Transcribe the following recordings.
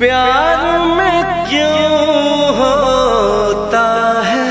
प्यार में क्यों होता है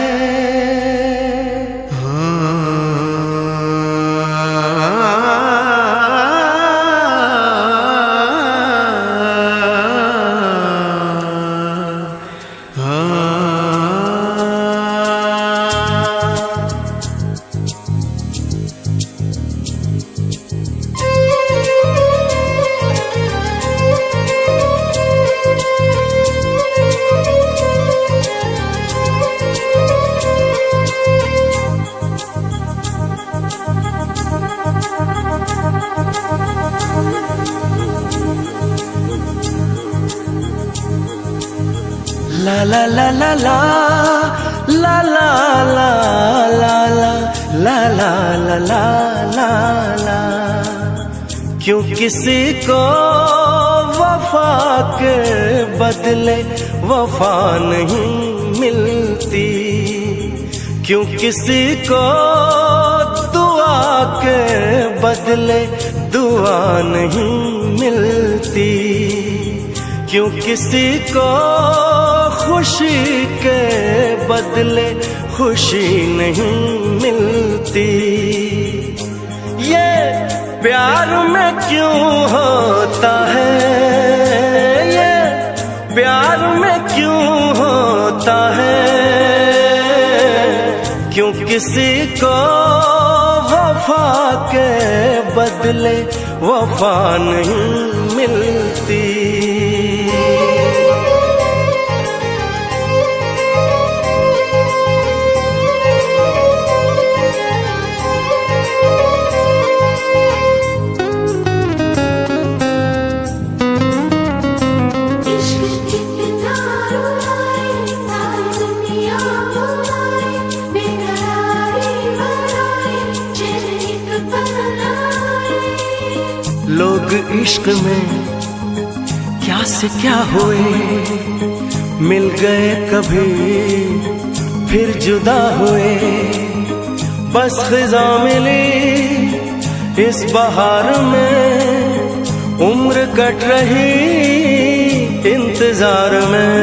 ला ला ला ला ला ला ला ला ला ला ला ला ला ला ला। क्यों किसी को वफा के बदले वफा नहीं मिलती, क्यों किसी को दुआ के बदले दुआ नहीं मिलती, क्यों किसी को खुशी के बदले खुशी नहीं मिलती। ये प्यार में क्यों होता है, ये प्यार में क्यों होता है, क्यों किसी को वफा के बदले वफा नहीं मिलती। लोग इश्क में क्या से क्या हुए, मिल गए कभी फिर जुदा हुए। बस खिज़ा मिली इस बहार में, उम्र कट रही इंतजार में।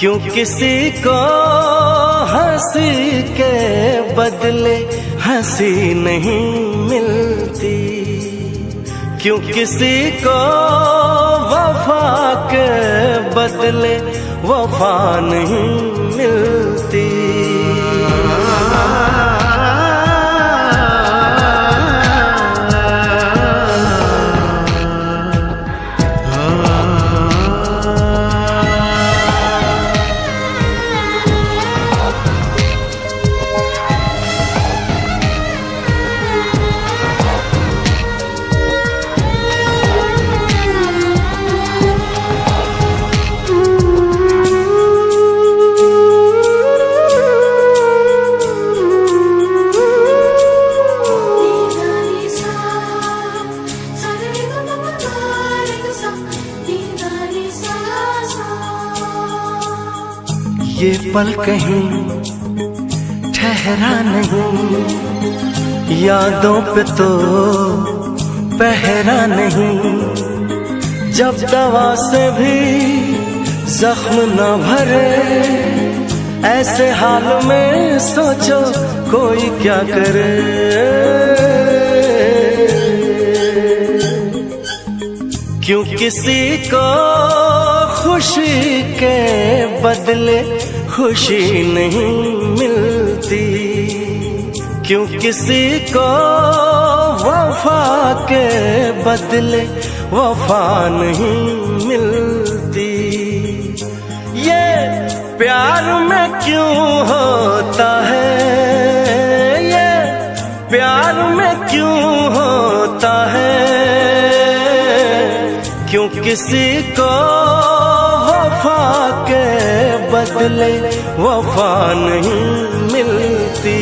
क्यों किसी को हंसी के बदले हंसी नहीं मिलती, क्यों किसी को वफा के बदले वफा नहीं मिलती। ये पल कहीं ठहरा नहीं, यादों पे तो पहरा नहीं। जब दवा से भी जख्म न भरे, ऐसे हाल में सोचो कोई क्या करे। क्यों किसी को खुशी के बदले खुशी नहीं मिलती, क्यों किसी को वफा के बदले वफा नहीं मिलती। ये प्यार में क्यों होता है, ये प्यार में क्यों होता है, क्यों किसी को वफा के बदले वफा नहीं मिलती।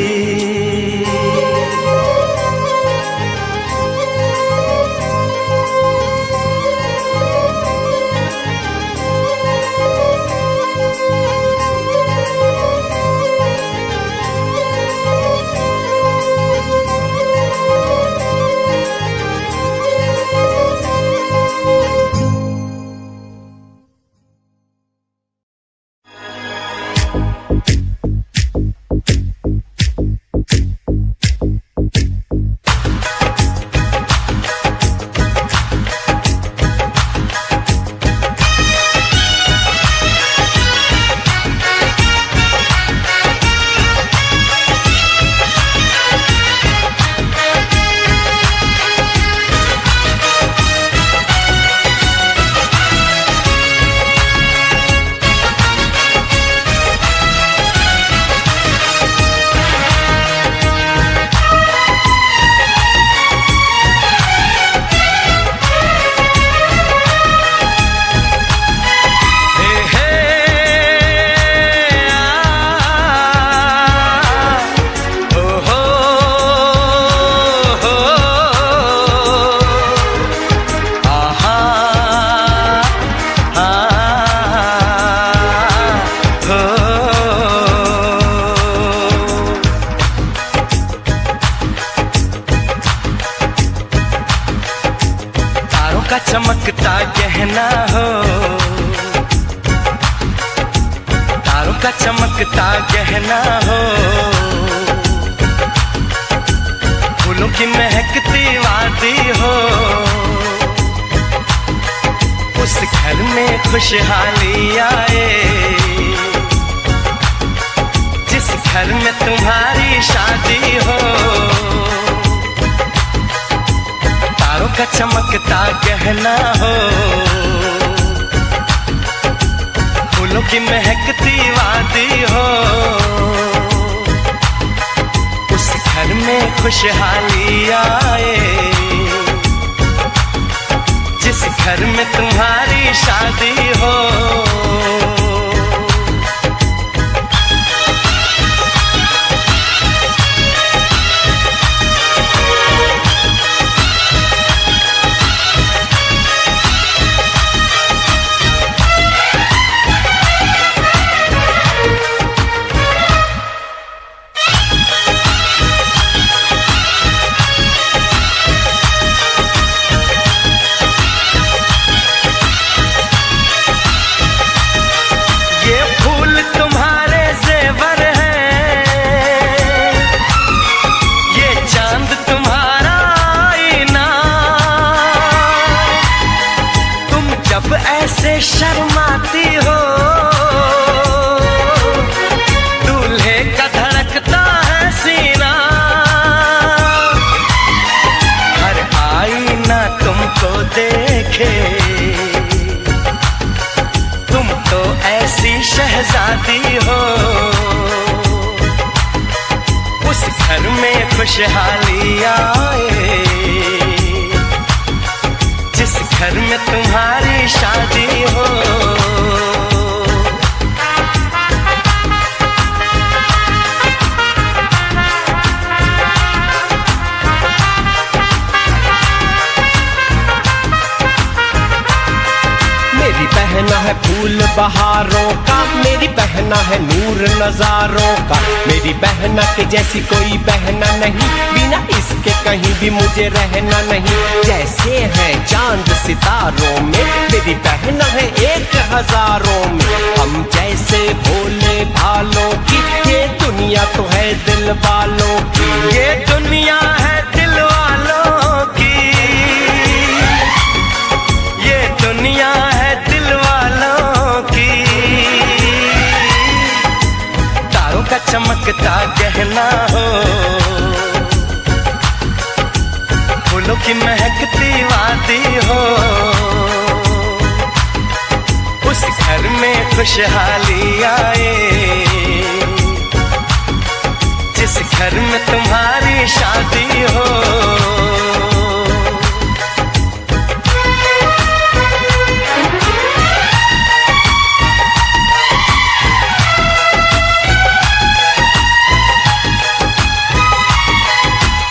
चमकता गहना हो, तारों का चमकता गहना हो, फूलों की महकती वादी हो, उस घर में खुशहाली आए, जिस घर में तुम्हारी शादी हो। तारों का चमकता गहना हो, फूलों की महकती वादी हो, उस घर में खुशहाली आए, जिस घर में तुम्हारी शादी हो। ऐसे शर्माती हो, दूल्हे का धड़कता है सीना, हर आईना तुमको देखे, तुम तो ऐसी शहजादी हो, उस घर में खुशहाली आए, जिस घर में तुम्हारी शादी हो। मेरी बहना है फूल बहारों का, मेरी बहना है नूर नजारों का, मेरी बहना के जैसी कोई बहना नहीं, बिना इसके कहीं भी मुझे रहना नहीं। जैसे है चांद सितारों में, मेरी बहना है 1000 में, हम जैसे भोले भालों की, ये दुनिया तो है दिल वालों की, ये दुनिया है दिल वालों की, ये दुनिया है दिल वालों की। तारों का चमकता गहना हो, फूलों की महकती वादी हो, उस घर में खुशहाली आए, जिस घर में तुम्हारी शादी हो।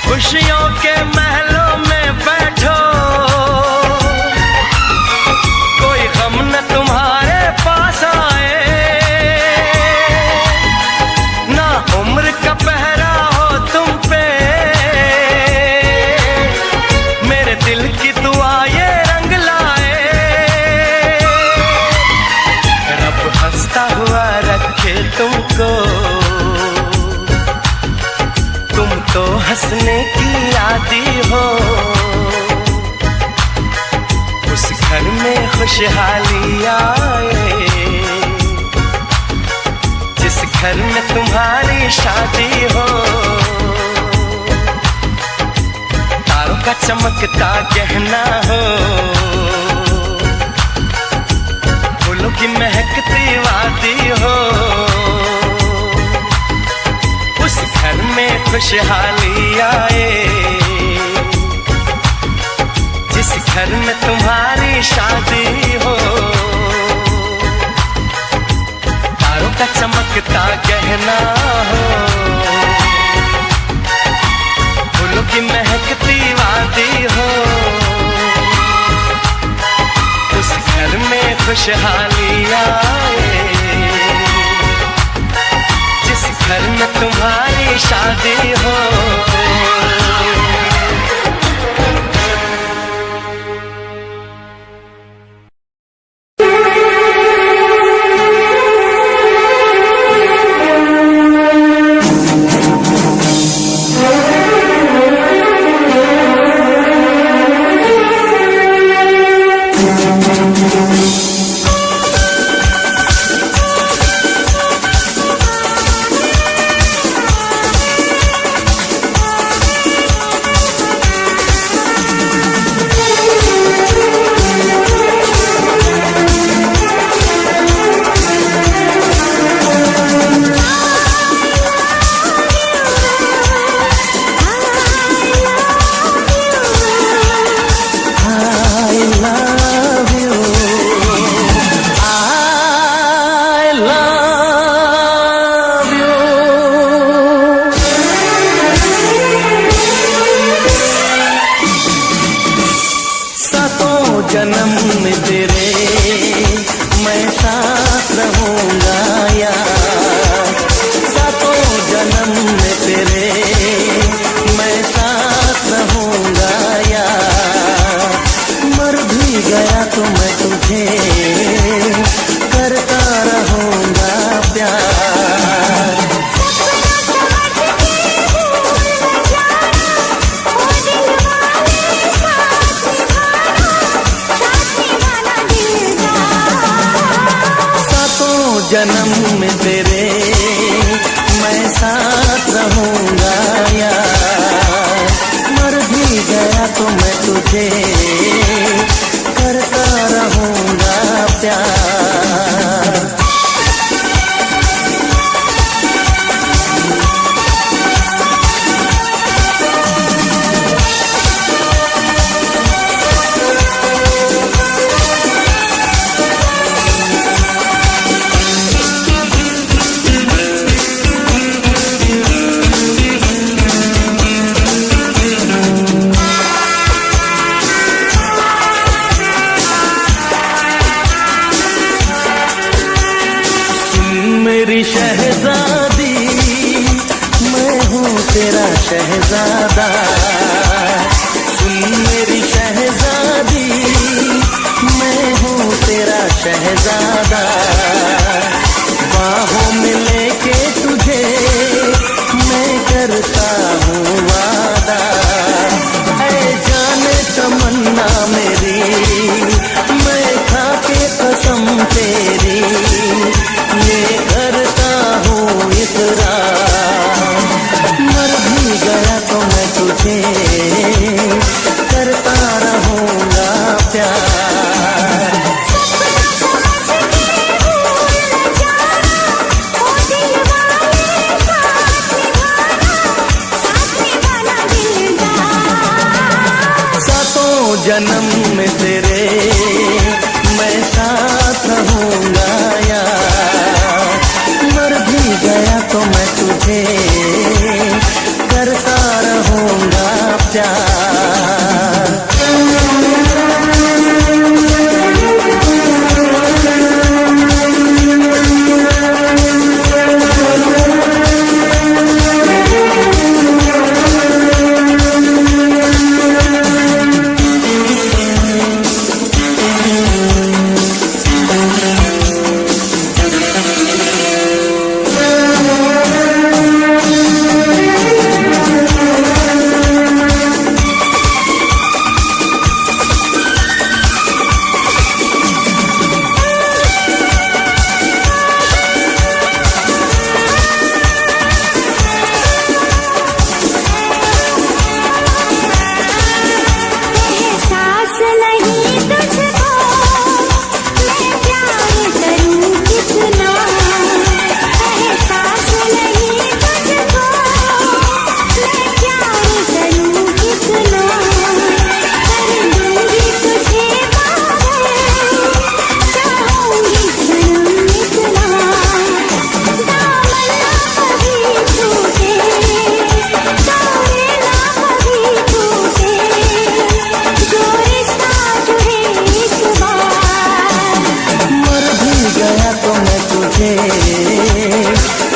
खुशियों के महलों में बैठो, कोई गम न तुम्हारे पास आए, ना उम्र का पहरा हो तुम पे, मेरे दिल की दुआ ये रंग लाए, रब हंसता हुआ रखे तुमको, तुम तो हंसने की आदी हो, उस घर में खुशहाली आए, जिस घर में तुम्हारी शादी हो। तारों का चमकता गहना हो, फूलों की महकती वादी हो, उस घर में खुशहाली आए, जिस घर में तुम्हारी शादी हो। तारों का चमकता गहना हो, फूलों की महकती वादी हो, उस घर में खुशहाली आए, जिस घर में तुम्हारी शादी हो। जन्म में तेरे मैं साथ रहूंगा यार, मर भी गया तो मैं तुझे करता रहूंगा प्यार। मेरी शहजादी मैं हूँ तेरा शहजादा, सुन मेरी शहजादी मैं हूँ तेरा शहजादा, बाहों में लेके तुझे मैं करता हूँ वादा, ऐ जाने तमन्ना मेरी मैं खा के कसम तेरी ये करता हूँ इकरार, मर भी गया तो मैं तुझे करता रहूंगा प्यार। सातों जन्म में तेरे मैं साथ रहूंगा यार, मर भी गया तो मैं तुझे करता रहूंगा प्यार।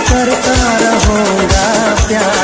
करता रहूंगा प्यार।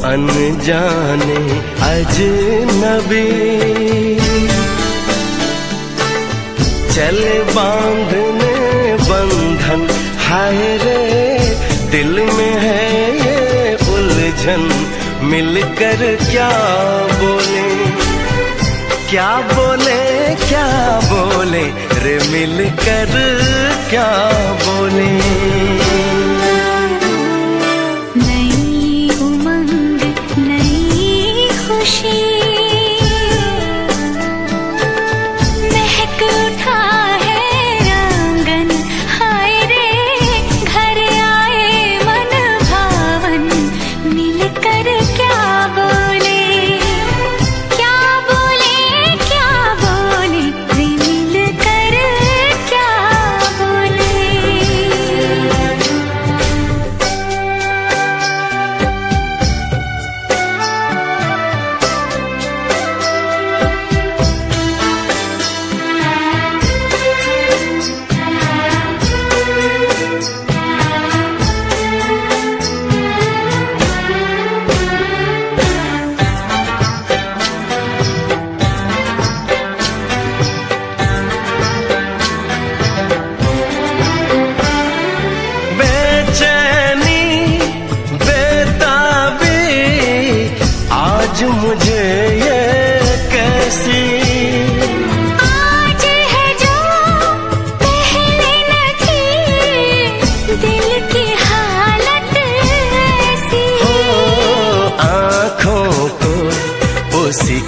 अनजाने अजनबी चले बांधने बंधन, हाय रे दिल में है ये उलझन, मिलकर क्या बोले क्या बोले क्या बोले रे, मिलकर क्या बोले।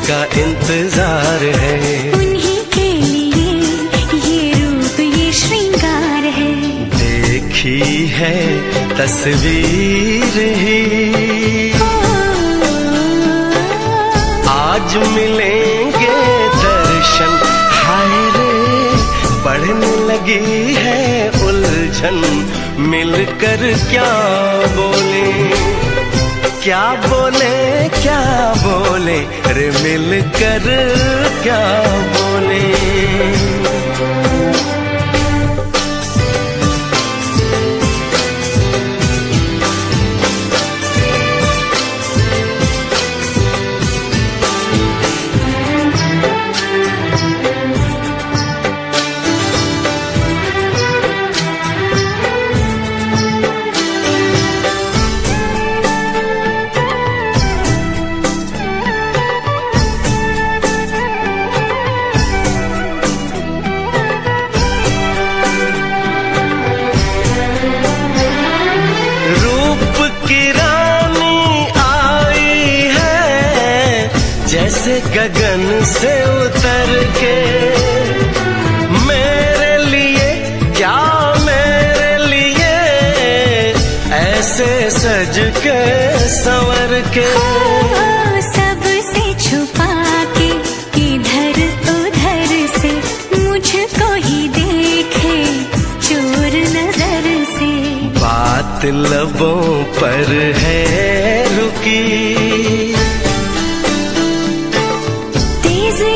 का इंतजार है। उन्हीं के लिए ये रूप ये श्रृंगार है। देखी है तस्वीर ही आज मिलेंगे दर्शन। हाय रे बढ़ने लगी है उलझन, मिलकर क्या बोले क्या बोले क्या बोले रे मिलकर क्या बोले। जैसे गगन से उतर के मेरे लिए क्या मेरे लिए ऐसे सज के संवर के। सबसे छुपा के इधर उधर से मुझको ही देखे चोर नजर से। बात लबों पर है रुकी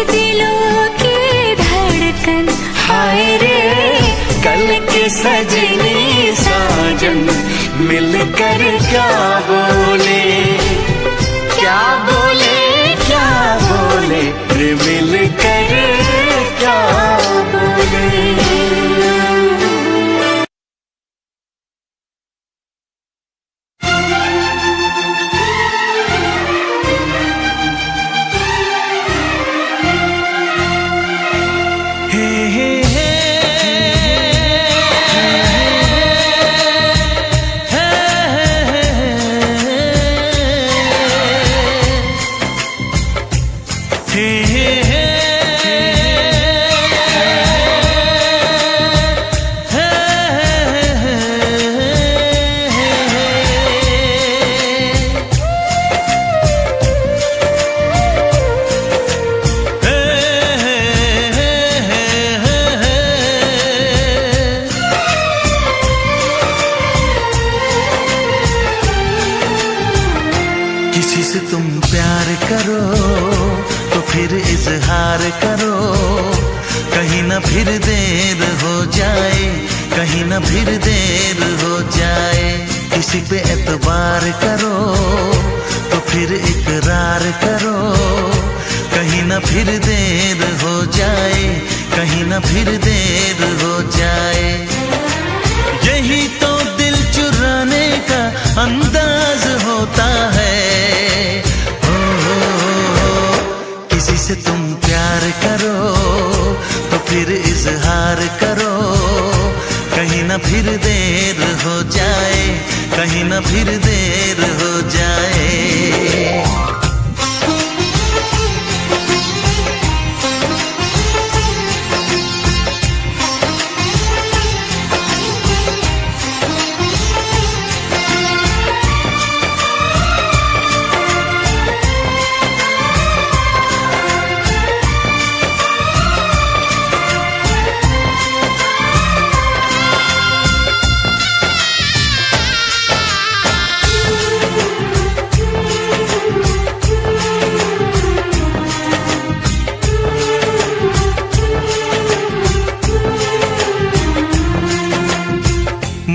दिलों की धड़कन। हाय रे कल के सजनी साजन मिलकर क्या बोले क्या बोले क्या बोले रे मिलकर क्या बोले। तुम प्यार करो तो फिर इजहार करो, कहीं ना फिर देर हो जाए, कहीं ना फिर देर हो जाए। किसी पे एतबार करो तो फिर इकरार करो, कहीं ना फिर देर हो जाए, कहीं ना फिर देर हो जाए। यही तो दिल चुराने का अंदाज होता है। किसी से तुम प्यार करो तो फिर इजहार करो, कहीं ना फिर देर हो जाए, कहीं ना फिर देर हो जाए।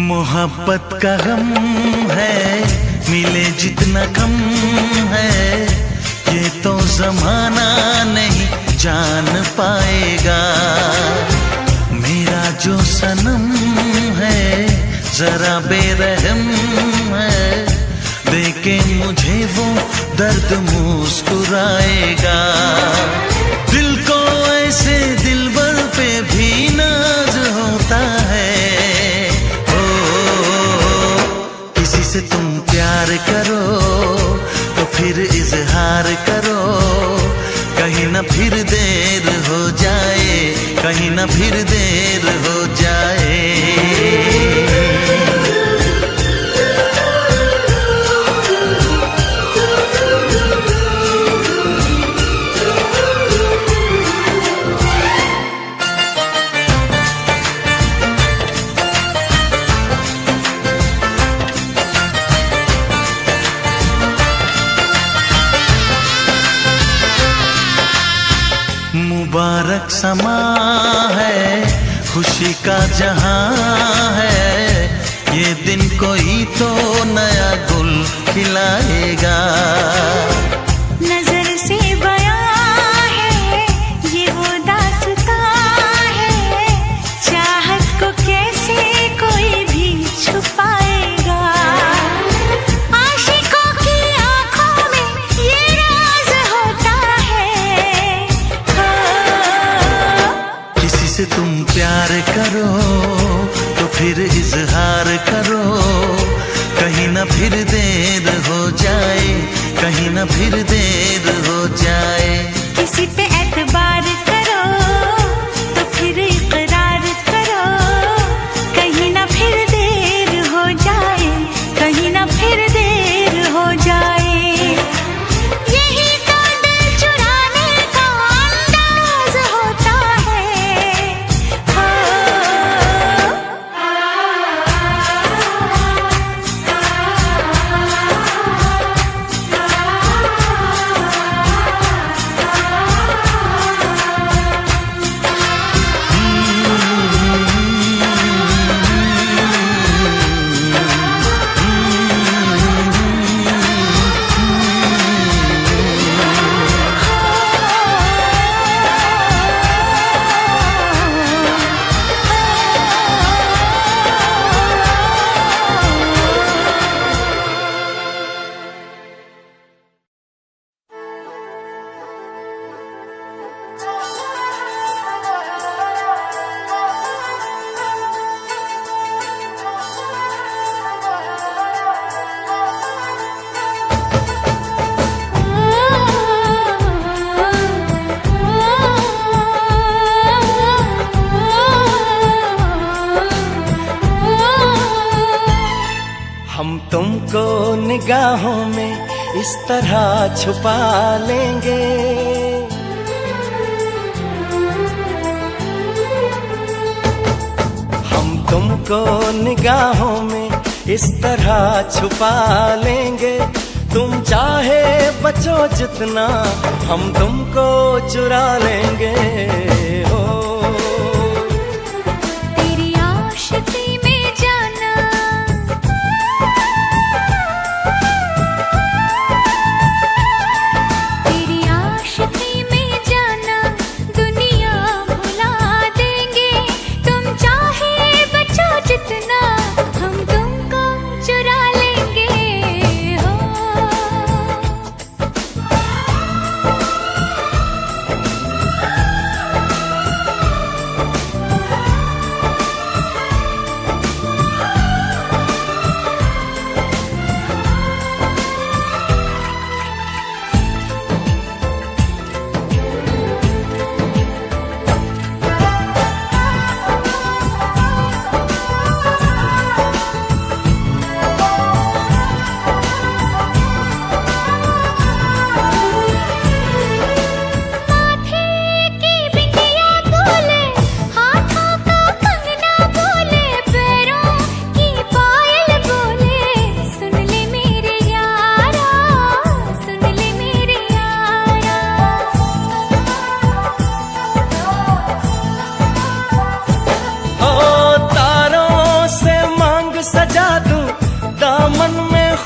मोहब्बत का गम है, मिले जितना कम है, ये तो जमाना नहीं जान पाएगा। मेरा जो सनम है जरा बेरहम है, देखे मुझे वो दर्द मुस्कुराएगा। दिल को ऐसे दिलबर पे भी नाज होता है। से तुम प्यार करो तो फिर इजहार करो, फिर देर हो जाए, कहीं ना फिर देर हो जाए। मुबारक समा है, खुशी का जहां है, ये दिन कोई तो नया गुल खिलाएगा। नजर से बयां है ये वो दास्तां है, चाहत को कैसे कोई भी छुपाएगा। आशिकों की आंखों में ये राज होता है। किसी से तुम प्यार करो तो फिर इजहार करो, कहीं ना फिर देर हो जाए, कहीं ना फिर देर हो जाए। किसी पे एतबार करो तो फिर इकरार करो, कहीं ना फिर देर हो जाए, कहीं ना फिर देर हो जाए। यही तो दिल चुराने का अंदाज होता है। हम तुमको निगाहों में इस तरह छुपा लेंगे, हम तुमको निगाहों में इस तरह छुपा लेंगे। तुम चाहे बचो जितना, हम तुमको चुरा लेंगे। हो तेरी आशिकी में जाना, तेरी आशिकी में जाना, दुनिया भुला देंगे। तुम चाहे बचो जितना, हम तुमको चुरा लेंगे। हो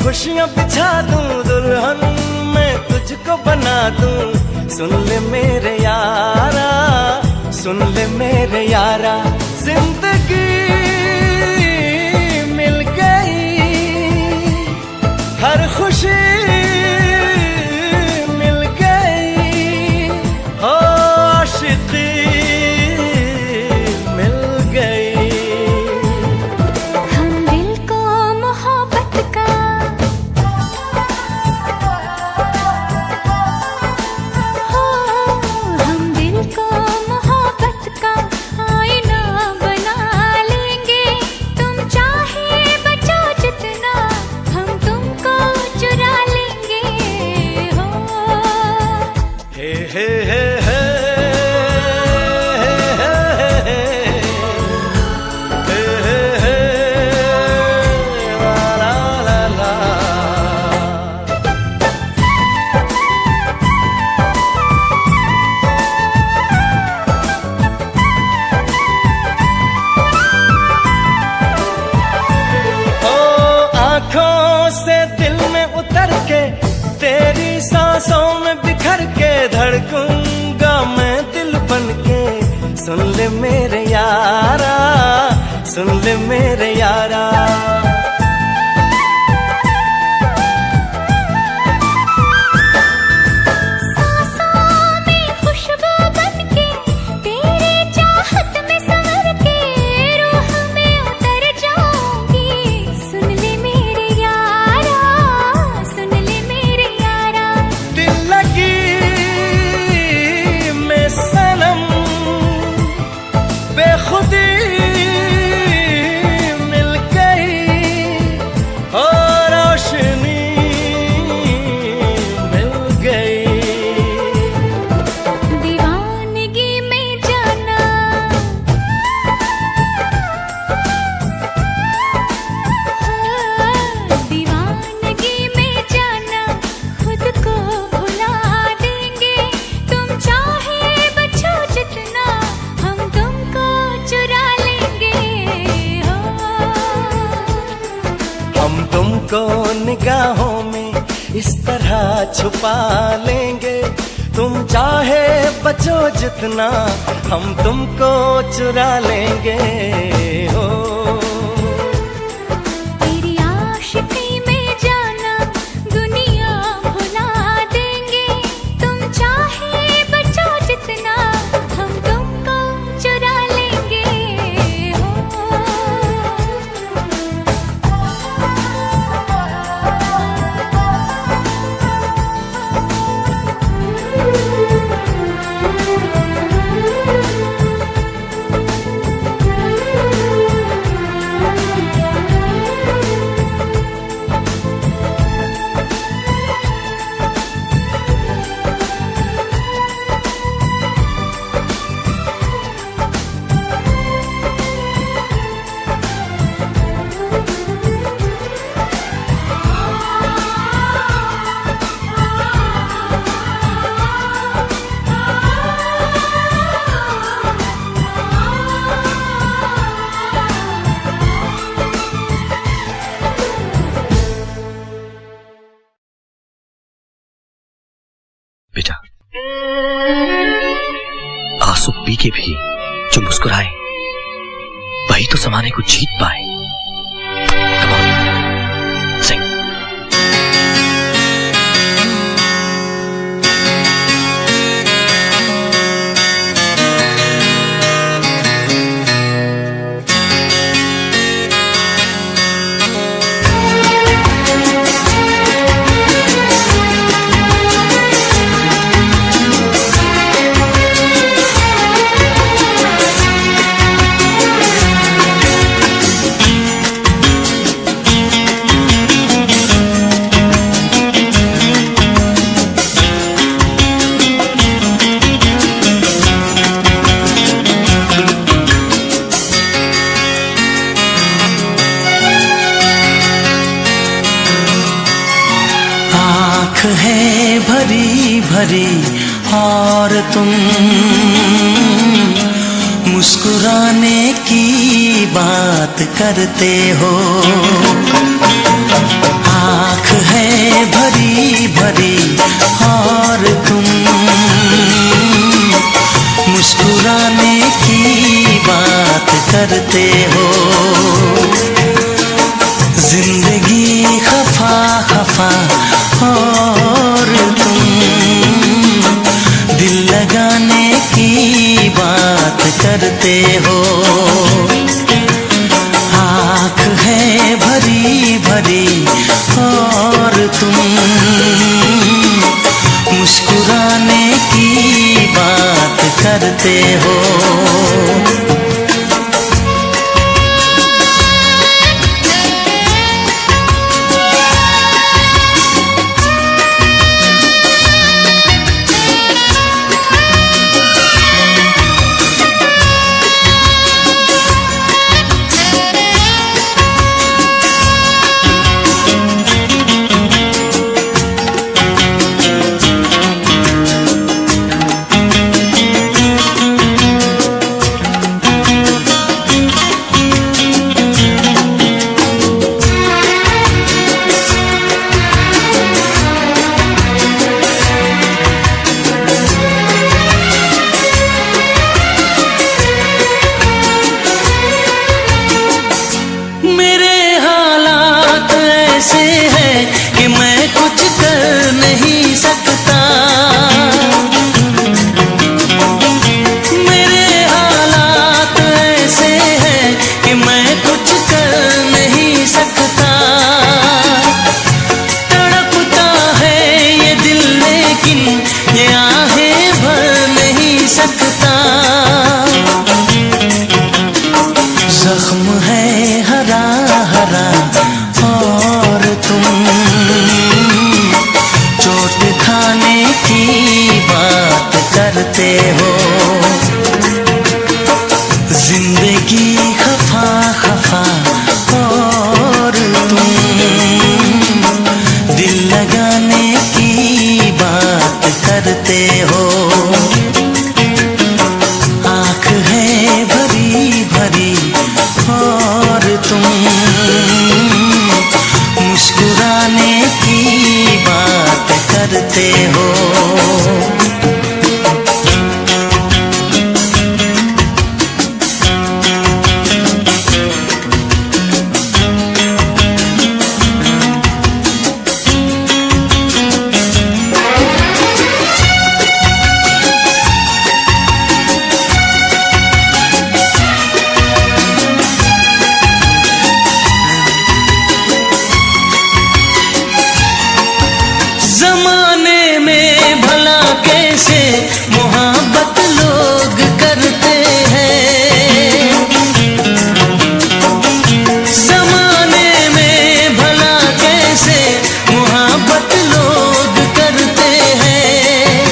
खुशियाँ बिछा दूं, दुल्हन मैं तुझको बना दूं। सुन ले मेरे यारा, सुन ले मेरे यारा, जिंदगी मिल गई, हर खुशी मिल गई, हो आशिकी मिल गई। हम दिल को मोहब्बत का हो, से दिल में उतर के, तेरी सांसों में बिखर के धड़कूंगा मैं दिल बन के। सुन ले मेरे यारा, सुन ले मेरे यारा। तुमको निगाहों में इस तरह छुपा लेंगे, तुम चाहे बचो जितना हम तुमको चुरा लेंगे। हो तेरी आशिकी में जाना दुनिया भुला देंगे, तुम चाहे बचो जितना हम तुमको चुरा लेंगे। बेटा, आंसू पी के भी जो मुस्कुराए वही तो जमाने को जीत पाए। Come on, sing. है भरी भरी और तुम मुस्कुराने की बात करते हो। आँख है भरी भरी और तुम मुस्कुराने की बात करते हो। जिंदगी खफा खफा और तुम दिल लगाने की बात करते हो। आँख है भरी भरी और तुम मुस्कुराने की बात करते हो। तुम चोट खाने की बात करते हो। जिंदगी खफा खफा और तुम दिल लगाने की बात करते हो। आँख है भरी भरी और तुम मुस्कुराने की बात करते हो। जमाने में भला कैसे मोहब्बत लोग करते हैं। जमाने में भला कैसे मोहब्बत लोग करते हैं।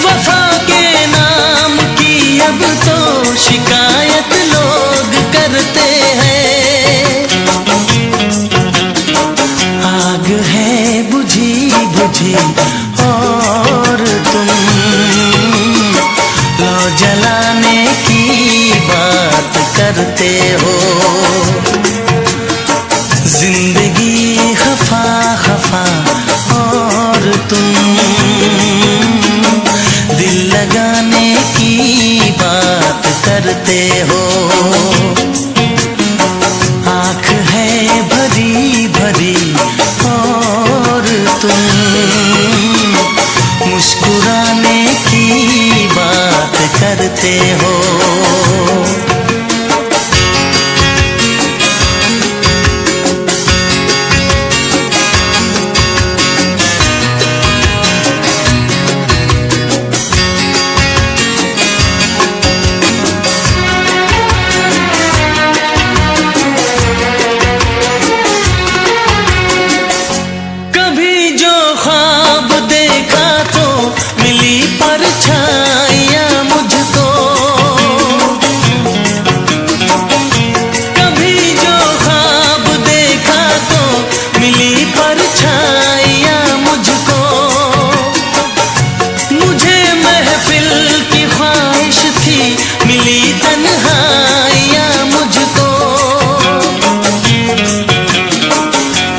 वफा के नाम की अब तो शिकायत लोग करते हैं। आग है बुझी बुझी और तुम लो जलाने की बात करते हो। जिंदगी खफा खफा और तुम दिल लगाने की बात करते हो। आँख है भरी भरी और तुम मुस्कुराने की बात करते हो। परछाइयाँ मुझको कभी जो ख्वाब देखा तो मिली परछाइयाँ मुझको। मुझे महफिल की ख्वाहिश थी मिली तन्हाइयाँ मुझको।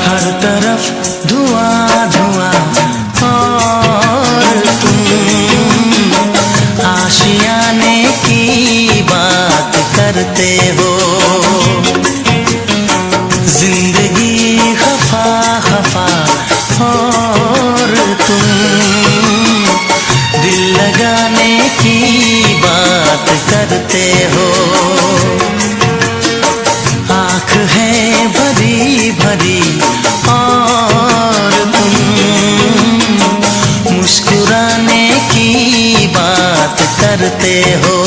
हर तरफ धुआं धुआं और तुम आशियाने की बात करते हो। जिंदगी खफा खफा और तुम दिल लगाने की बात करते हो। आँख है भरी भरी और तुम मुस्कुराने की बात करते हो।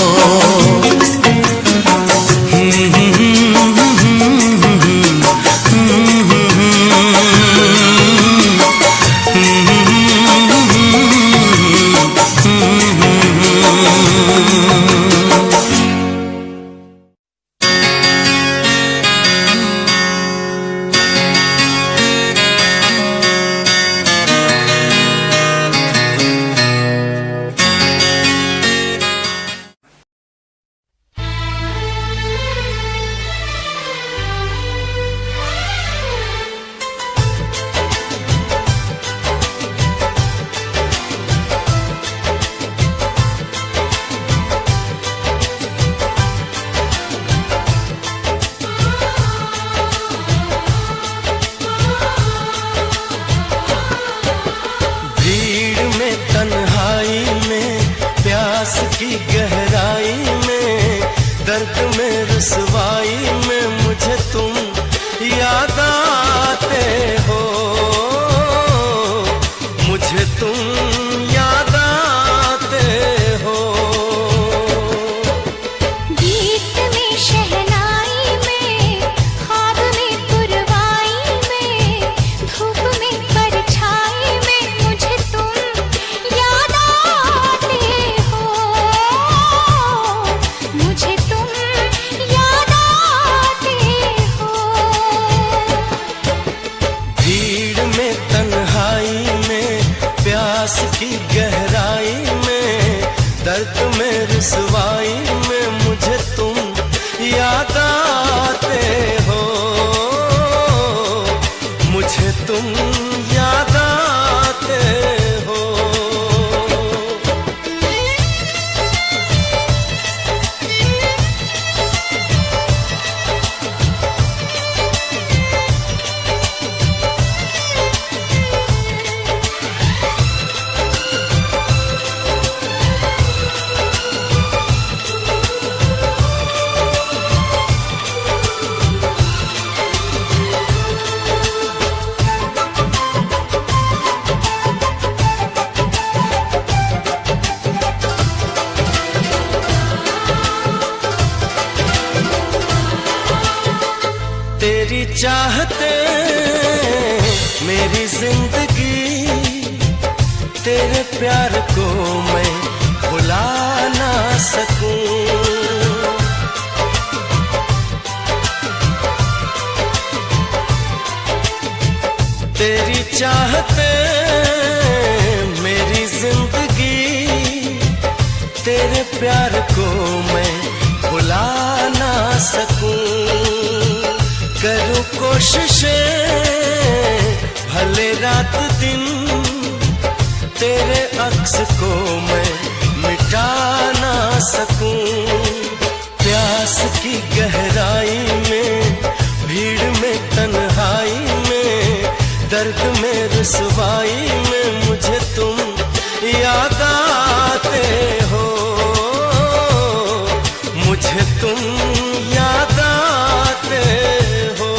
तुम याद आते हो। तेरी चाहते मेरी जिंदगी, तेरे प्यार को मैं भुला ना सकूं। तेरी चाहते मेरी जिंदगी, तेरे प्यार को मैं भुला ना सकूं। करूं कोशिशें भले रात दिन, तेरे अक्स को मैं मिटा ना सकूं। प्यास की गहराई में, भीड़ में, तन्हाई में, दर्द में, रुसवाई में मुझे तुम याद आते हो। मुझे तुम याद आते हो।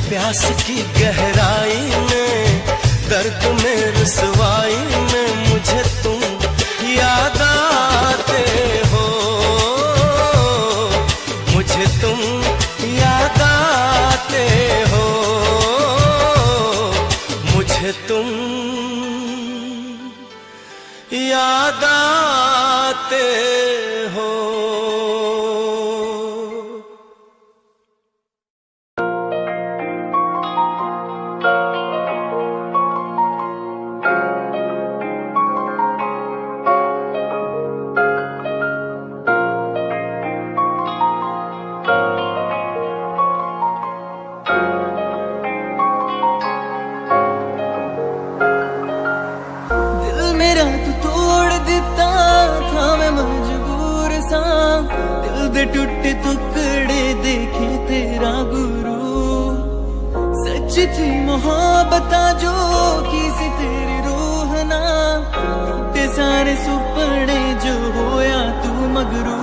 प्यास की गहराई में, दर्द में, रुसवाई में मुझे तुम याद आते हो। मुझे तुम याद आते हो। मुझे तुम याद आते हो। टूटे टुकड़े देखे तेरा गुरु, सच्ची थी मोहब्बत जो की सी तेरी रूह ना, टूटे सारे सुपने जो होया तू मगरू।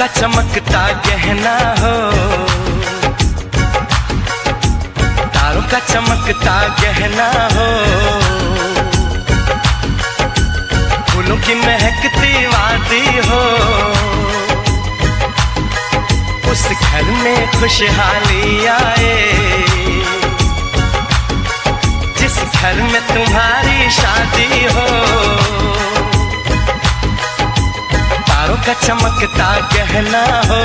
का चमकता गहना हो, तारों का चमकता गहना हो, फूलों की महकती वादी हो, उस घर में खुशहाली आए जिस घर में तुम्हारी शादी हो। तारों का चमकता गहना हो,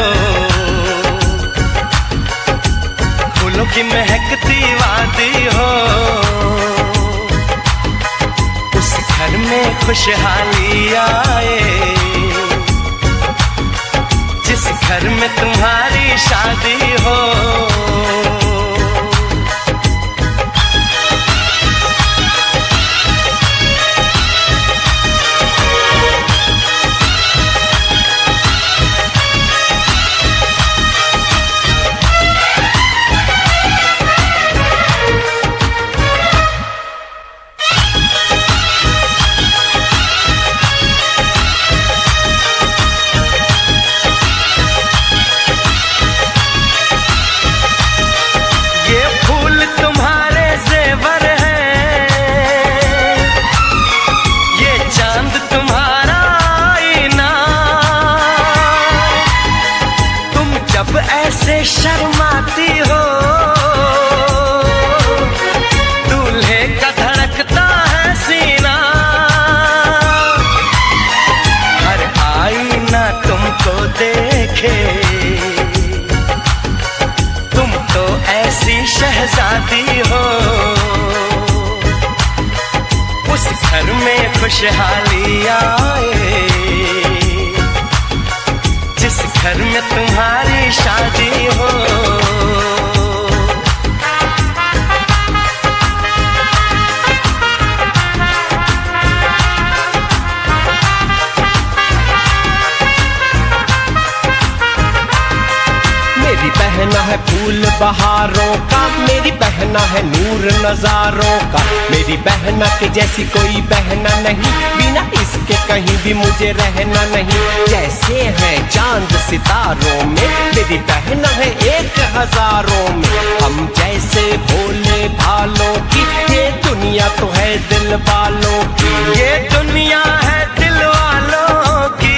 फूलों की महकती वादी हो, उस घर में खुशहाली आए जिस घर में तुम्हारी शादी हो। ऐसे शर्माती हो, दूल्हे का धड़कता है सीना, हर आईना तुमको देखे, तुम तो ऐसी शहजादी हो, उस घर में खुशहाली आए जिस घर में तुम्हारी शादी हो। मेरी बहना है फूल बहारों का, मेरी बहना है नूर नजारों का, मेरी बहना के जैसी कोई बहना नहीं, बिना इसके कहीं भी मुझे रहना नहीं। जैसे हैं चांद सितारों में, मेरी बहना है 1000 में, हम जैसे भोले भालों की, ये दुनिया तो है दिल वालों की, ये दुनिया है दिल वालों की,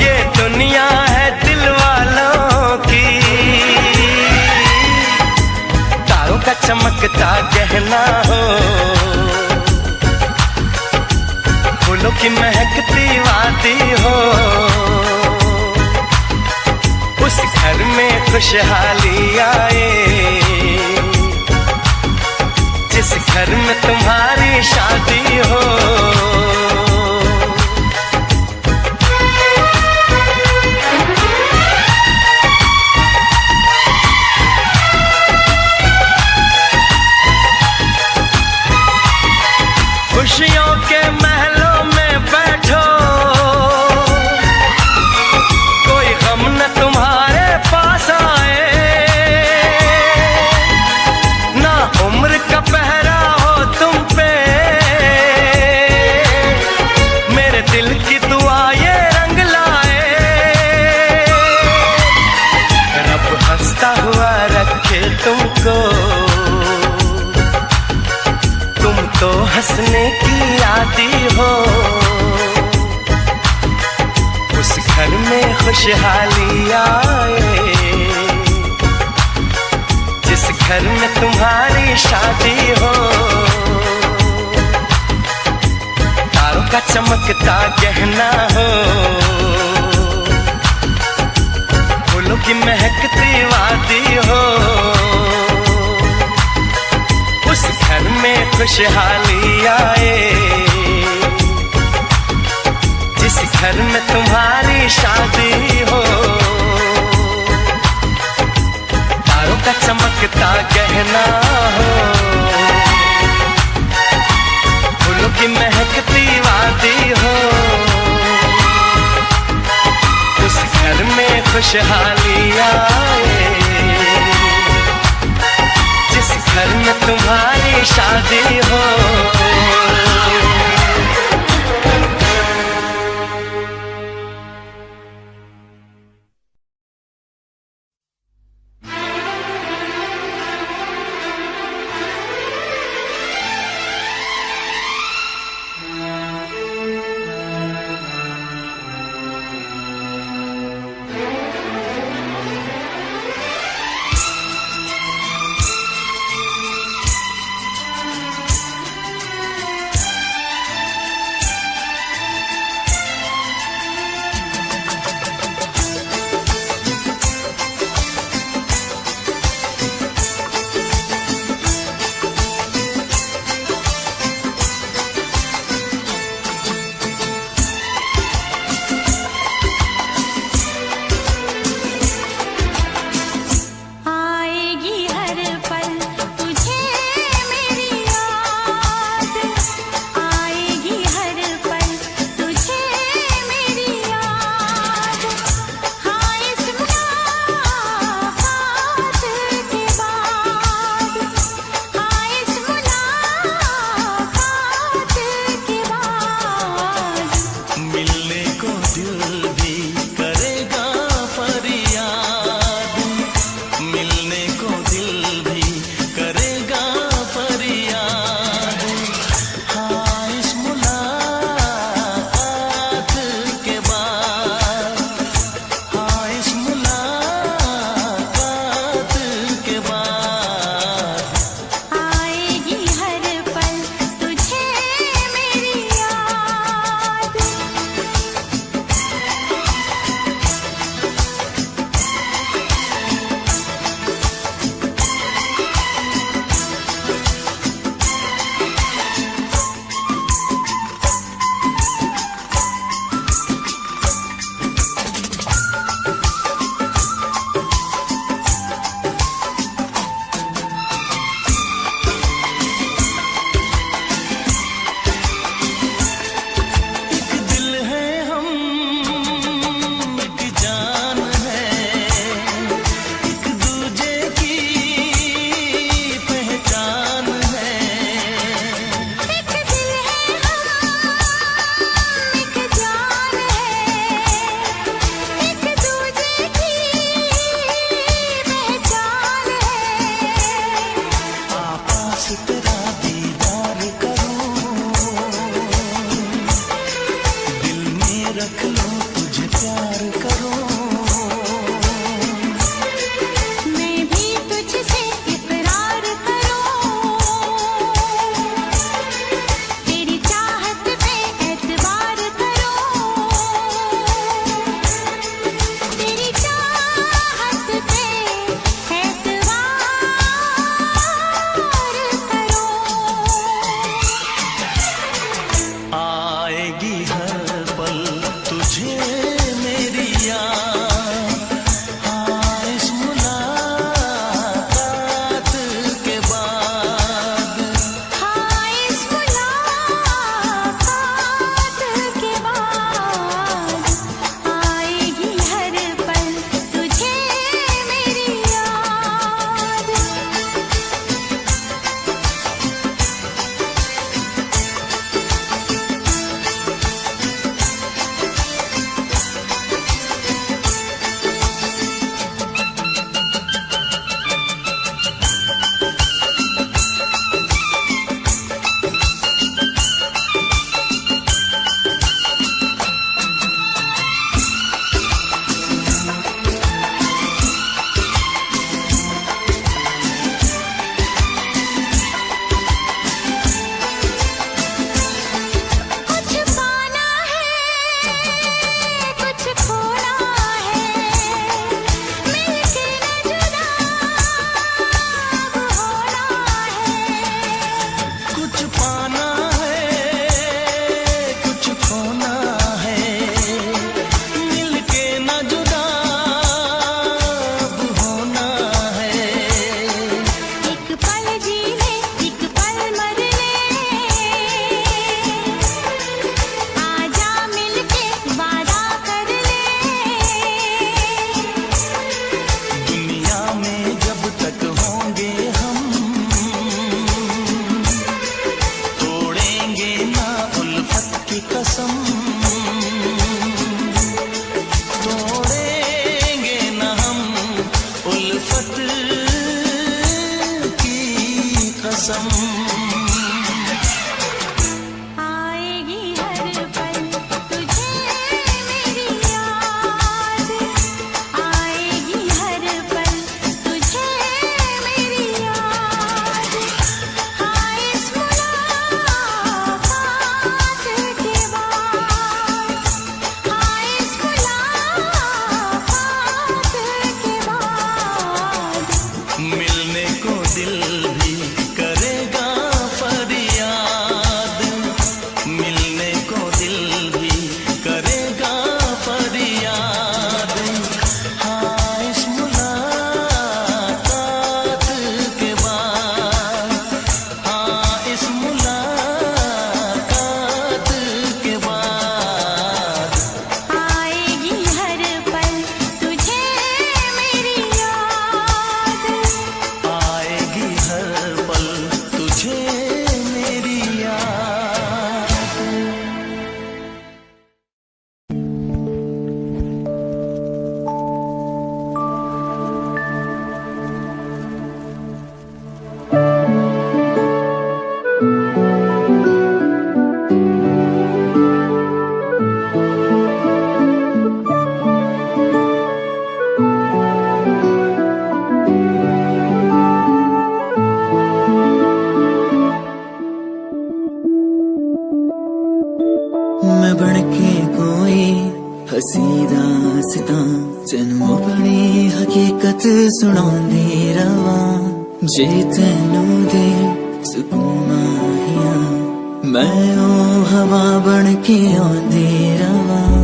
ये दुनिया है दिल वालों की। तारों का चमकता गहना हो, फूलों की महकती वादी हो, उस घर में खुशहाली आए जिस घर में तुम्हारी शादी हो। खुशियों के महलों में बैठो, कोई गम न तुम्हारे पास आए, ना उम्र का पहरा हो तुम पे, मेरे दिल की दुआ ये रंग लाए, रब हंसता हुआ रखे तुमको, तुम तो हंसने की आदी हो, उस घर में खुशहाली आए जिस घर में तुम्हारी शादी हो। तारों का चमकता गहना हो, फूलों की महकती वादी हो, उस घर में खुशहाली आए जिस घर में तुम्हारी शादी हो। तारों का चमकता गहना हो, फूलों की महकती वादी हो, उस घर में खुशहाली आए जिस घर में तुम्हारी शादी हो। रख लो, तुझे प्यार करो। मैं भी तुझसे इकरार करूं, तेरी चाहत पे एतबार करूं, तेरी चाहत पे एतबार करूं। आएगी हर पल तुझे मेरी याद, हाँ इस मुलाकात के बाद। हाँ इस मुलाकात के बाद आएगी हर पल तुझे मेरी याद। कुछ पाना है, कुछ खोना है, मिलके न जुदा अब होना है। कुछ पाना है, कुछ खोना है, मिलके न जुदा अब होना है। एक पल जीने, एक पल मरने, आजा मिलके वादा कर ले। दुनिया में जब तक होंगे हम, तोड़ेंगे ना उल्फत की कसम, तोड़ेंगे ना हम उल्फत की कसम। आएगी हर पल तुझे मेरी याद, आएगी हर पल तुझे मेरी याद। हाँ इस मुलाकात के बाद, हाँ इस मुलाकात के बाद मिलने को दिल भी करेगा फरियाद, मिलने को दिल भी करेगा फरियाद। हाँ इस मुलाकात के बाद, हाँ इस मुलाकात के बाद आएगी हर पल तुझे मेरी याद। आएगी हर पल तुझे मेरी याद। मैं बनके कोई हसी दास्तां तैनू अपनी हकीकत सुणांदी रवां, जे तैनू दे सुकून माहिया मैं ओ हवा बनके आंदी रवां।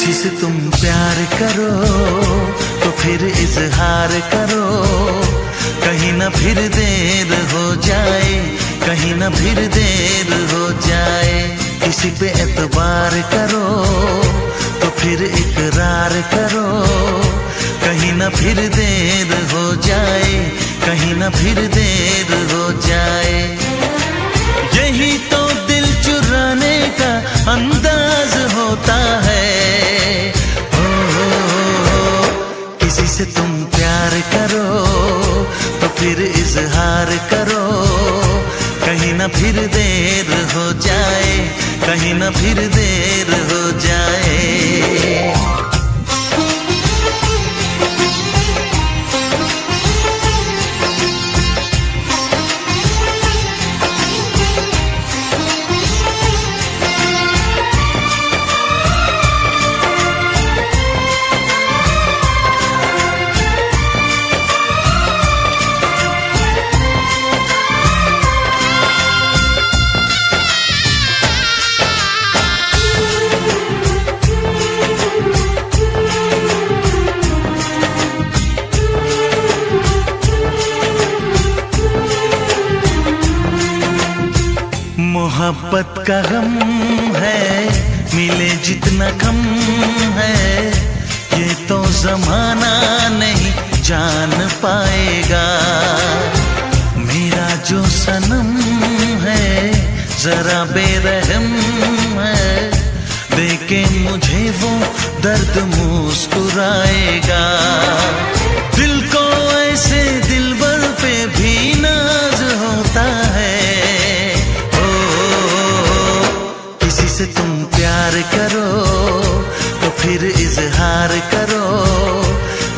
किसी से तुम प्यार करो तो फिर इजहार करो, कहीं ना फिर देर हो जाए, कहीं ना फिर देर हो जाए। किसी पे एतबार करो तो फिर इकरार करो, कहीं ना फिर देर हो जाए, कहीं ना फिर देर हो जाए। यही तो दिल चुराने का अंदाज होता है। किसी से तुम प्यार करो तो फिर इजहार करो, कहीं ना फिर देर हो जाए, कहीं ना फिर देर हो जाए। मोहब्बत का गम है, मिले जितना कम है, ये तो जमाना नहीं जान पाएगा। मेरा जो सनम है जरा बेरहम है, देखे मुझे वो दर्द मुस्कुराएगा। दिल को ऐसे दिलबर पे भी नाज होता है। किसी से तुम प्यार करो तो फिर इजहार करो,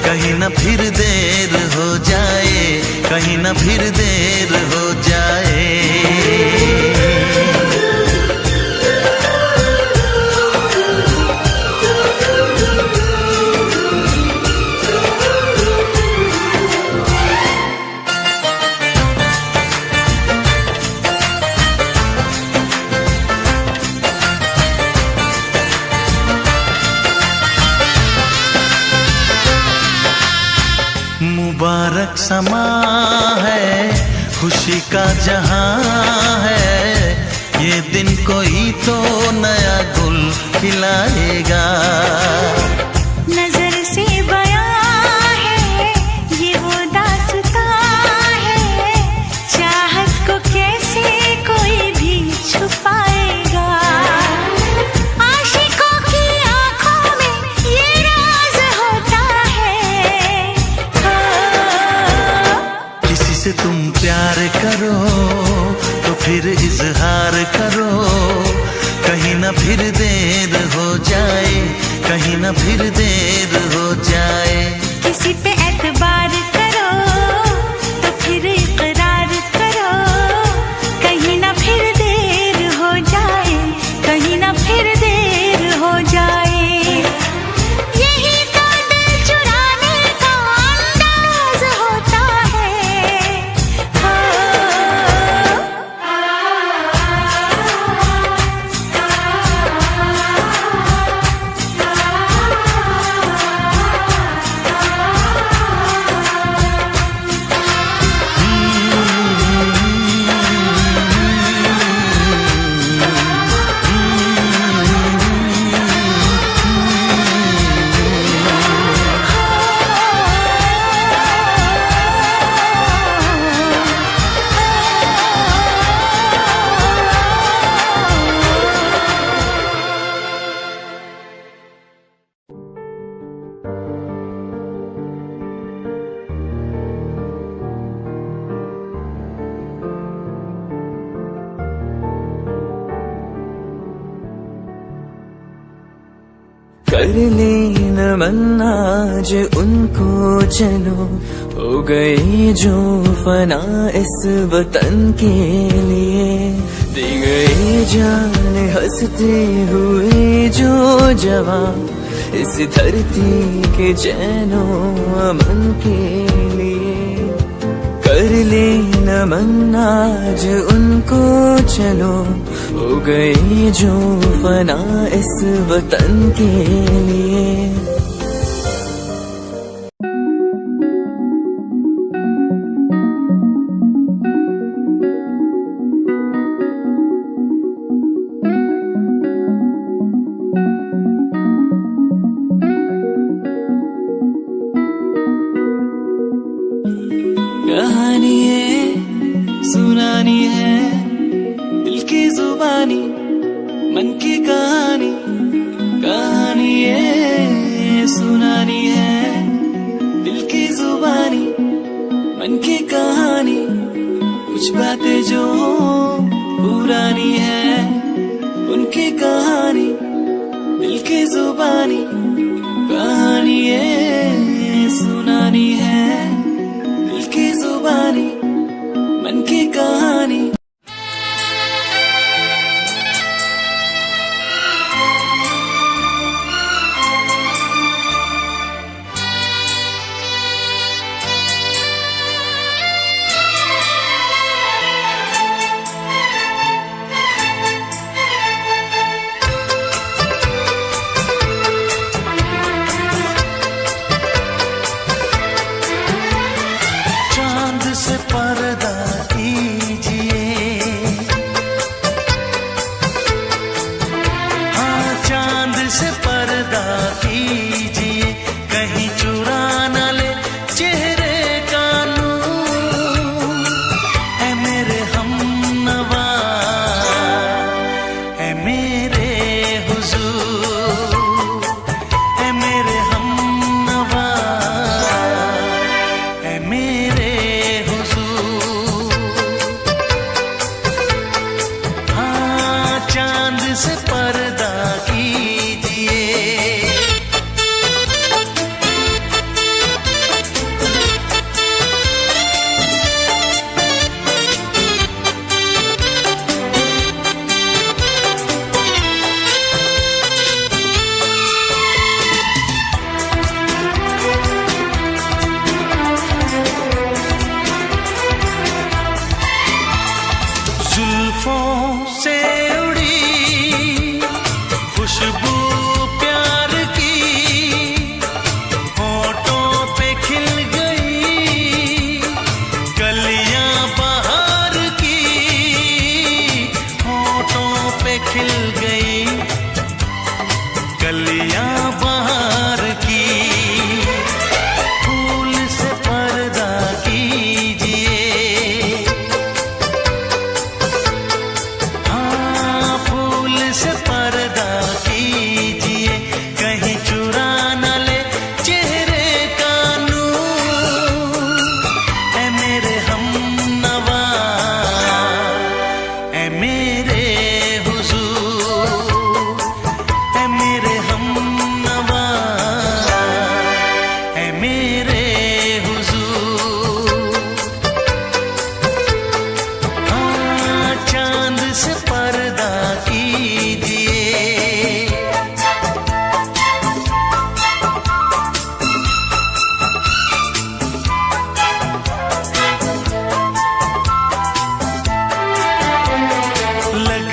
कहीं ना फिर देर हो जाए, कहीं ना फिर देर हो जाए। मुबारक समा है, खुशी का जहां है, ये दिन कोई तो नया गुल खिलाएगा। नजर से बयां है ये वो दास्तां है, चाहत को कैसे कोई भी छुपाएगा। आशिकों की आंखों में ये राज होता है। किसी से तुम प्यार करो तो फिर इजहार करो, कहीं ना फिर देर हो जाए, कहीं ना फिर देर हो जाए। किसी पे एतबार करो तो फिर इकरार करो, कहीं ना फिर देर हो जाए, कहीं ना फिर देर हो जाए। यही तो दिल चुराने का अंदाज होता है। कर ले नमन आज उनको, चलो हो गए जो फना इस वतन के लिए। दे गए जान हंसते हुए जो जवान, इस धरती के चैनो अमन के लिए। कर ले नमन आज उनको, चलो हो गई जो फना इस वतन के लिए। कहानी है सुनानी है दिल की जुबानी मन की कहानी। कहानी है सुनानी है दिल की जुबानी मन की कहानी। कुछ बातें जो पुरानी है उनकी कहानी दिल की जुबानी। कहानी है सुनानी है दिल की जुबानी मन की कहानी। से पर्दा कीजिए, हाँ चांद से पर्दा कीजिए, कहीं चुरा न ले चेहरे का नूर। है मेरे हमनवा है मेरे हुजूर, है मेरे हमनवा है मेरे से पर्दा कीजिए। जुल्फों से खुशबू प्यार की होठों पे खिल गई, कलियां बहार की होठों पे खिल गई, कलियां बहार की। फूल से पर्दा कीजिए, हाँ फूल से पर्दा कीजिए, कहीं चुरा न ले चेहरे का नूर। है मेरे हमनवा है मेरे हुजूर, है मेरे हमनवा है मेरे हुजूर। हाँ चांद से पर्दा कीजिए। लग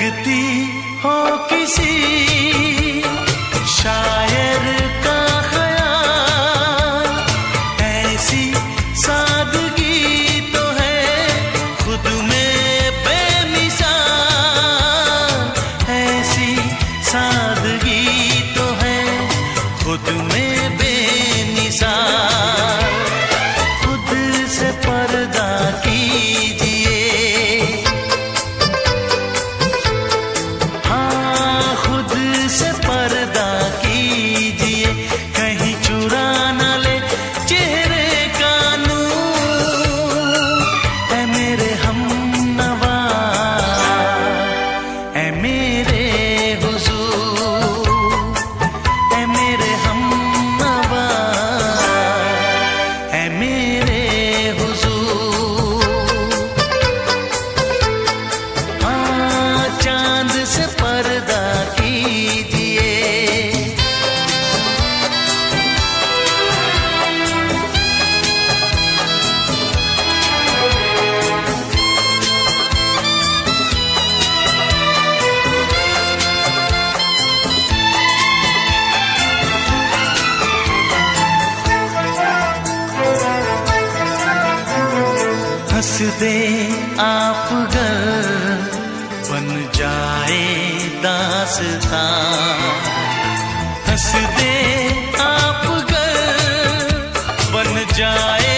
दे आप गर बन जाए दास्तां, हंस दे आप गर बन जाए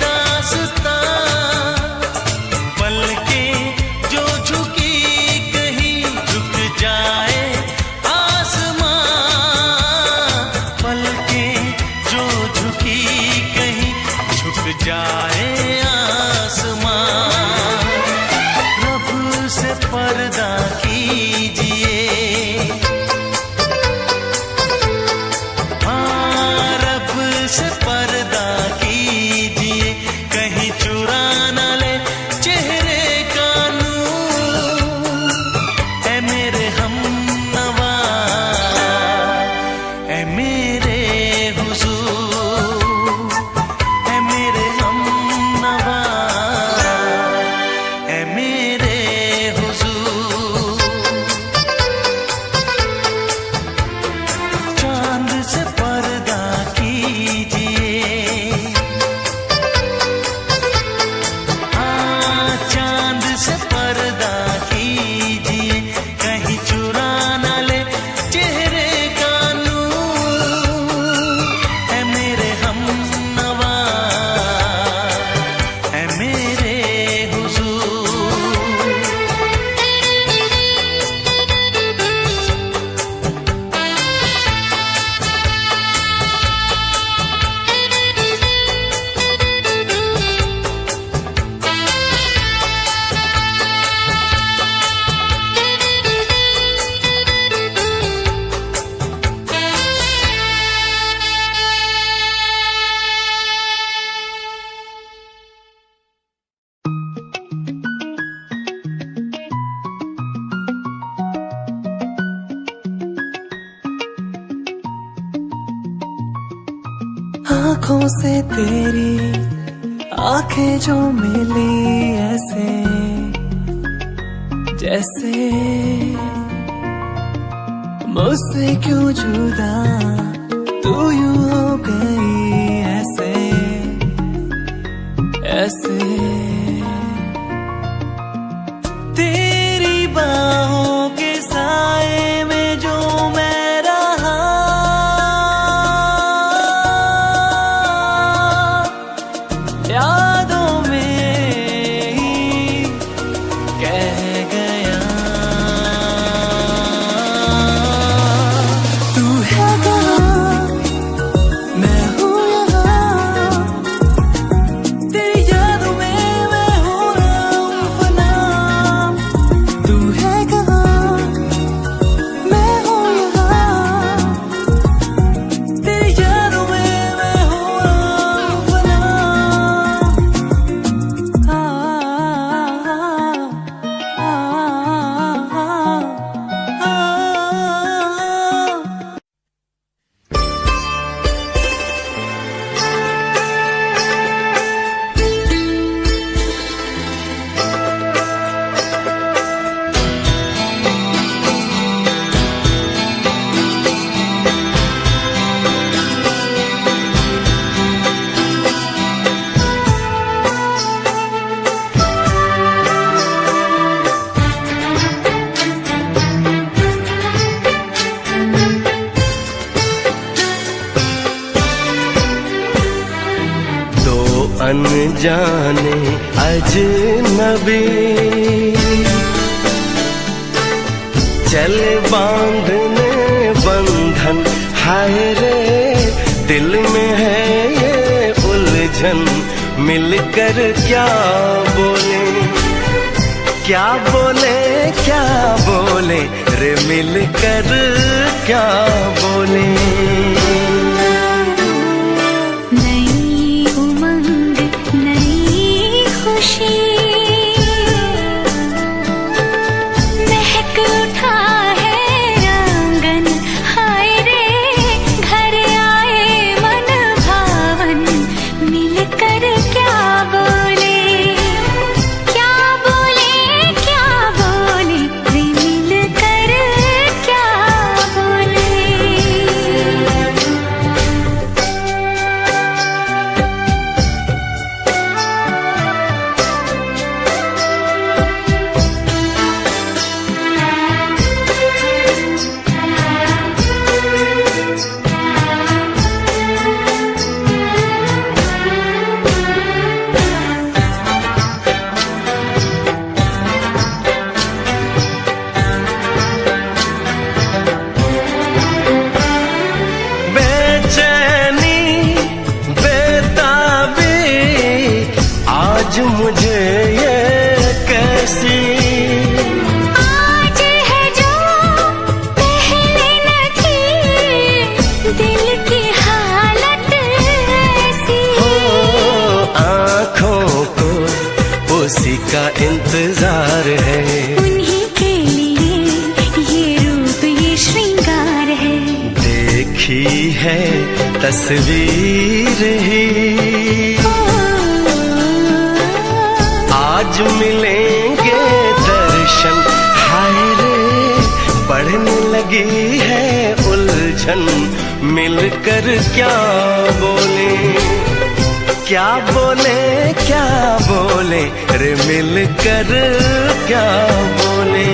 दास्तां, पलकें जो झुकी कहीं झुक जाए आसमां, पलकें जो झुकी कहीं झुक जाए पर्दा कीजिए, हाँ रब से पर्दा कीजिए, कहीं चुरा न ले चेहरे का नूर। ऐ मेरे हमनवा, ऐ मेरे हुजूर, ऐ मेरे हमनवा, ऐ मेरे आँखों से तेरी आंखें जो मिली ऐसे जैसे मुझसे क्यों जुदा तू यूं हो गई ऐसे ऐसे, तेरी बाहों के साए में जो मैं रहा, यादों में ही कह गया। तू है कहाँ, मैं हूँ यहाँ, तेरी यादों में मैं हो रहा हूँ फना। तू है कहाँ, मैं हूँ यहाँ, तेरी यादों में मैं हो रहा हूँ फना। अनजाने अजनबी चले बांधने बंधन, हाय रे दिल में है ये उलझन, मिलकर क्या बोले क्या बोले क्या बोले रे, मिलकर क्या बोले। तस्वीर ही आज मिलेंगे दर्शन। हाय रे बढ़ने लगी है उलझन, मिलकर क्या बोले, क्या बोले, क्या बोले रे मिलकर क्या बोले।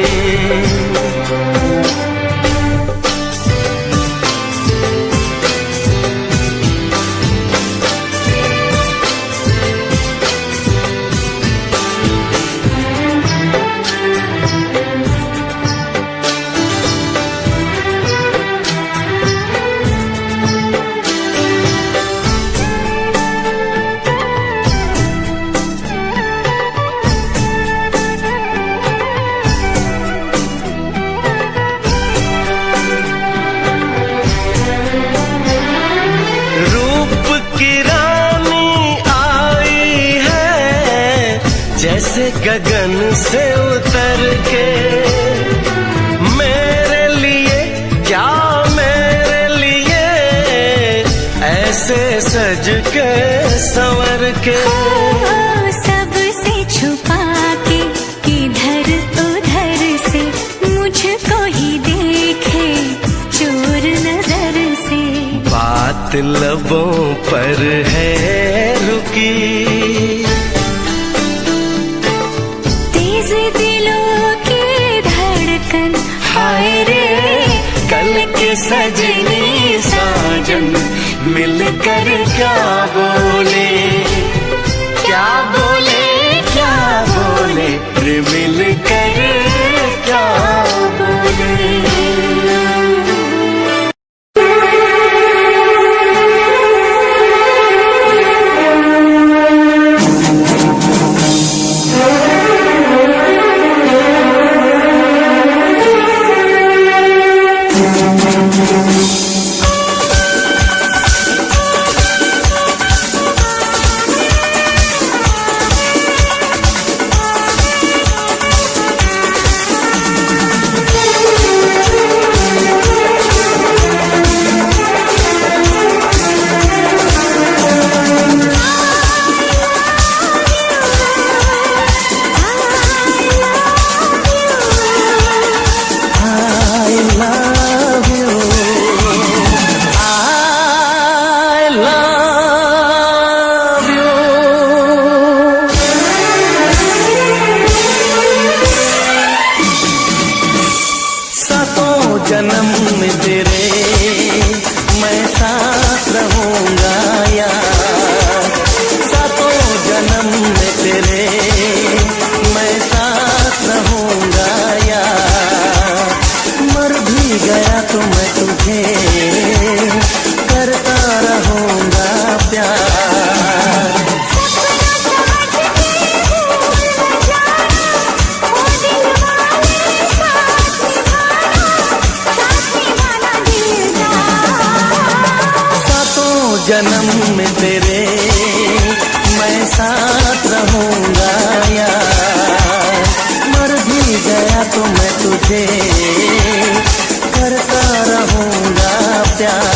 जैसे गगन से उतर के मेरे लिए, क्या मेरे लिए ऐसे सज के संवर के। सबसे छुपा के किधर उधर से मुझको ही देखे चोर नजर से। बात लबों पर है रुकी, दिलों की धड़कन। हाय रे कल के सजनी साजन मिलकर क्या बोले, क्या बोले, क्या बोले रे मिलकर क्या बोले। जन्म में तेरे मैं साथ रहूंगा यार, सातों जन्म में तेरे मैं साथ रहूंगा यार। मर भी गया तो मैं तुझे करता रहूंगा प्यार। जन्म में तेरे मैं साथ रहूंगा यार। मर भी गया तो मैं तुझे करता रहूंगा प्यार।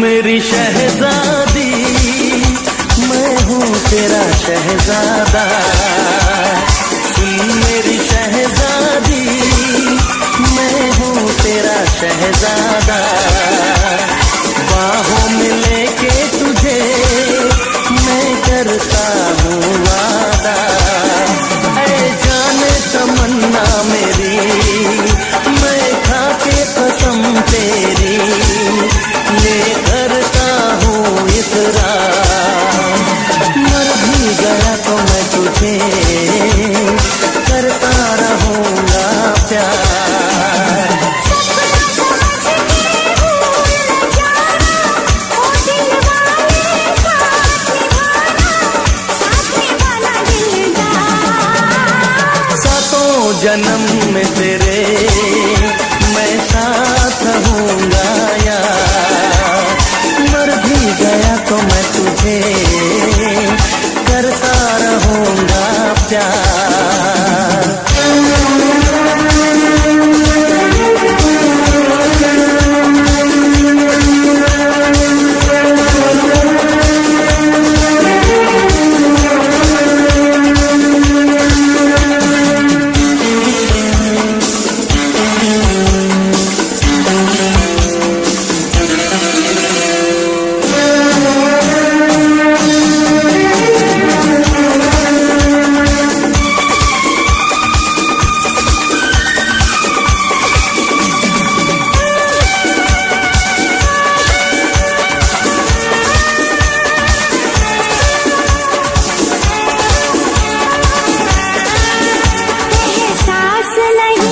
मेरी शहजादी मैं हूँ तेरा शहजादा, सुन मेरी शहजादी मैं हूँ तेरा शहजादा। बाहों में लेके तुझे मैं करता हूँ वादा। ऐ जाने तमन्ना मेरी मैं खा के कसम तेरी ये करता हूँ इकरार। मर भी गया तो मैं तुझे करता रहूंगा प्यार। जन्म में तेरे मैं साथ रहूंगा यार, मर भी गया तो मैं तुझे करता रहूंगा प्यार। एहसास नहीं